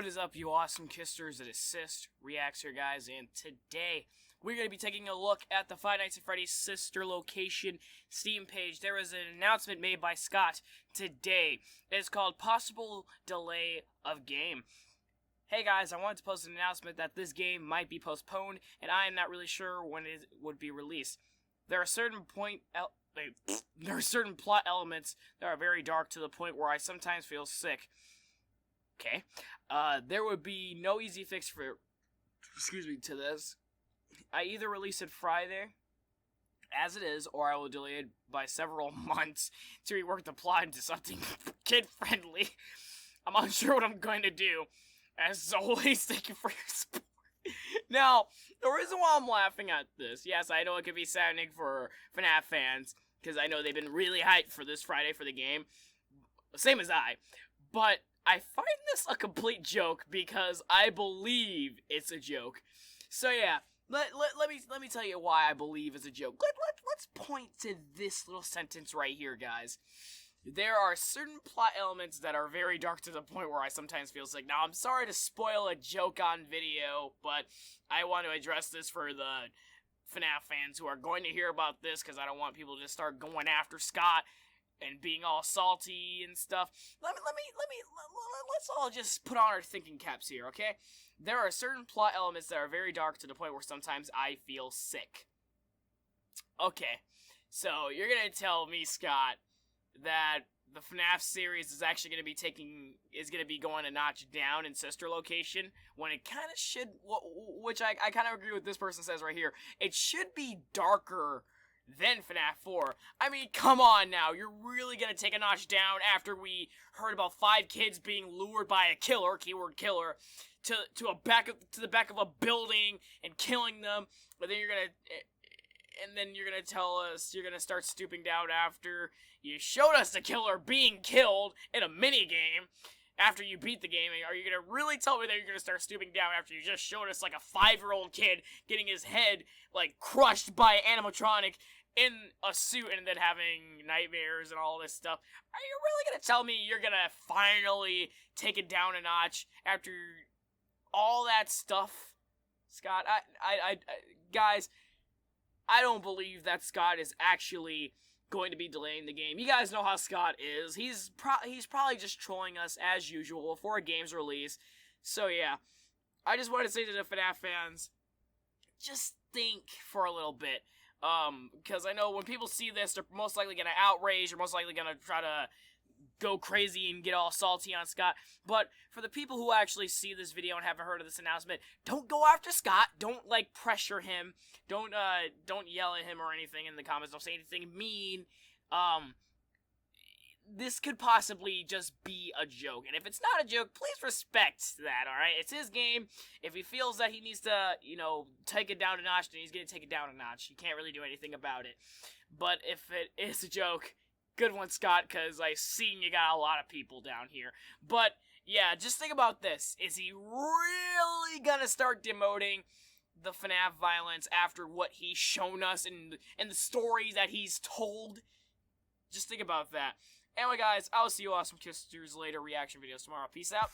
What is up, you awesome kisters? It is CistReactZ here, guys, and today we're going to be taking a look at the Five Nights at Freddy's sister location Steam page. There was an announcement made by Scott today. It's called Possible Delay of Game. Hey guys, I wanted to post an announcement that this game might be postponed, and I am not really sure when it would be released. There are certain plot elements that are very dark to the point where I sometimes feel sick. Okay. There would be no easy fix for, to this. I either release it Friday, as it is, or I will delay it by several months to rework the plot into something kid-friendly. I'm unsure what I'm going to do. As always, thank you for your support. Now, the reason why I'm laughing at this, yes, I know it could be saddening for FNAF fans, because I know they've been really hyped for this Friday for the game, same as I, but I find this a complete joke because I believe it's a joke. So yeah, let me tell you why I believe it's a joke. Let's point to this little sentence right here, guys. There are certain plot elements that are very dark to the point where I sometimes feel sick. Now, I'm sorry to spoil a joke on video, but I want to address this for the FNAF fans who are going to hear about this because I don't want people to start going after Scott and being all salty and stuff. Let's all just put on our thinking caps here, okay? There are certain plot elements that are very dark to the point where sometimes I feel sick. Okay, so you're gonna tell me, Scott, that the FNAF series is actually gonna be going a notch down in sister location when it kind of should, which I kind of agree with this person says right here. It should be darker than FNAF 4. I mean, come on now. You're really gonna take a notch down after we heard about 5 kids being lured by a killer, keyword killer, to the back of a building and killing them. But then you're gonna tell us you're gonna start stooping down after you showed us the killer being killed in a mini game. After you beat the game, are you gonna really tell me that you're gonna start stooping down after you just showed us like a 5-year-old kid getting his head like crushed by animatronic in a suit and then having nightmares and all this stuff? Are you really gonna tell me you're gonna finally take it down a notch after all that stuff, Scott? Guys, I don't believe that Scott is actually going to be delaying the game. You guys know how Scott is. He's probably just trolling us as usual before a game's release. So yeah, I just want to say to the FNAF fans, just think for a little bit. Because I know when people see this, they're most likely going to outrage, they're most likely going to try to go crazy and get all salty on Scott. But for the people who actually see this video and haven't heard of this announcement, don't go after Scott. Don't like pressure him. Don't yell at him or anything in the comments. Don't say anything mean. This could possibly just be a joke. And if it's not a joke, please respect that, alright? It's his game. If he feels that he needs to, take it down a notch, then he's gonna take it down a notch. You can't really do anything about it. But if it is a joke, good one, Scott, because I seen you got a lot of people down here. But, yeah, just think about this. Is he really gonna start demoting the FNAF violence after what he's shown us and the stories that he's told? Just think about that. Anyway, guys, I'll see you awesome kisters later reaction videos tomorrow. Peace out.